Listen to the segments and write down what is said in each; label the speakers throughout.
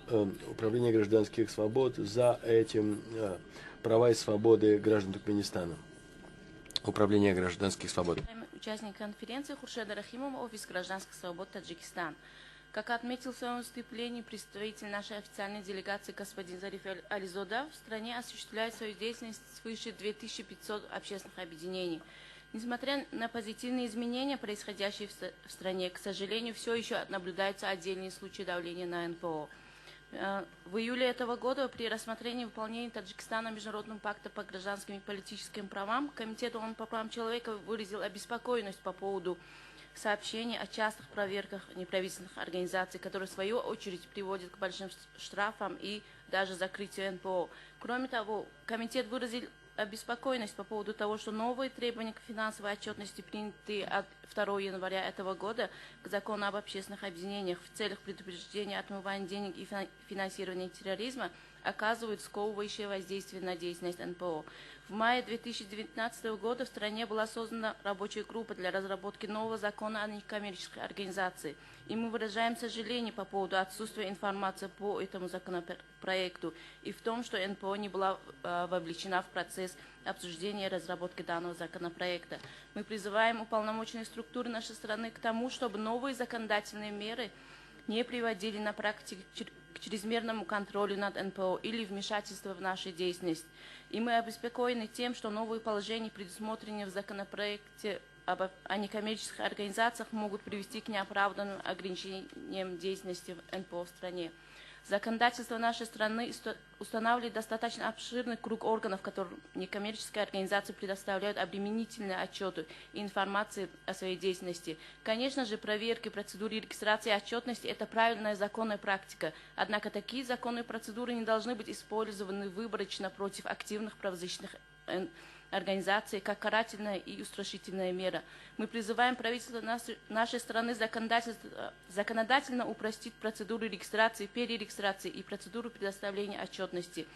Speaker 1: Управление гражданских свобод, за этим права и свободы граждан Туркменистана. Управление гражданских свобод.
Speaker 2: Участник конференции Хуршеда Рахимова, Офис гражданских свобод Таджикистан. Как отметил в своем выступлении представитель нашей официальной делегации господин Зариф Ализода, в стране осуществляет свою деятельность свыше 2500 общественных объединений. Несмотря на позитивные изменения, происходящие в стране, к сожалению, все еще наблюдаются отдельные случаи давления на НПО. В июле этого года при рассмотрении выполнения Таджикистана Международного пакта по гражданским и политическим правам Комитет ООН по правам человека выразил обеспокоенность по поводу сообщений о частых проверках неправительственных организаций, которые в свою очередь приводят к большим штрафам и даже закрытию НПО. Кроме того, комитет выразил обеспокоенность по поводу того, что новые требования к финансовой отчетности, принятые от 2 января этого года к закону об общественных объединениях в целях предупреждения отмывания денег и финансирования терроризма, оказывают сковывающее воздействие на деятельность НПО. В мае 2019 года в стране была создана рабочая группа для разработки нового закона о некоммерческой организации. И мы выражаем сожаление по поводу отсутствия информации по этому законопроекту и в том, что НПО не была вовлечена в процесс обсуждения и разработки данного законопроекта. Мы призываем уполномоченные структуры нашей страны к тому, чтобы новые законодательные меры не приводили на практике к чрезмерному контролю над НПО или вмешательству в нашу деятельность. И мы обеспокоены тем, что новые положения, предусмотренные в законопроекте о некоммерческих организациях, могут привести к неоправданным ограничениям деятельности НПО в стране. Законодательство нашей страны устанавливает достаточно обширный круг органов, которым некоммерческие организации предоставляют обременительные отчеты и информации о своей деятельности. Конечно же, проверки, процедуры регистрации и отчетности – это правильная законная практика. Однако такие законные процедуры не должны быть использованы выборочно против активных правозащитных организаций, как карательная и устрашительная мера. Мы призываем правительство нашей страны законодательно упростить процедуру регистрации, перерегистрации и процедуру предоставления отчетности,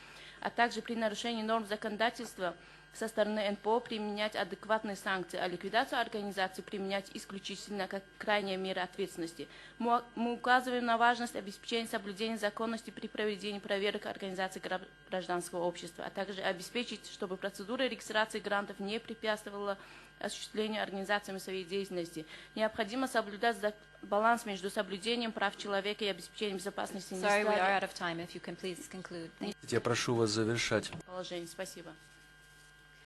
Speaker 2: а также при нарушении норм законодательства со стороны НПО применять адекватные санкции, а ликвидацию организации применять исключительно как крайняя мера ответственности. Мы указываем на важность обеспечения соблюдения законности при проведении проверок организаций гражданского общества, а также обеспечить, чтобы процедура регистрации грантов не препятствовала осуществлению организациями своей деятельности. Необходимо соблюдать баланс между соблюдением прав человека и обеспечением безопасности.
Speaker 3: Sorry, we are out of time. If you can please conclude.
Speaker 1: Я прошу вас завершать.
Speaker 2: Положение. Спасибо.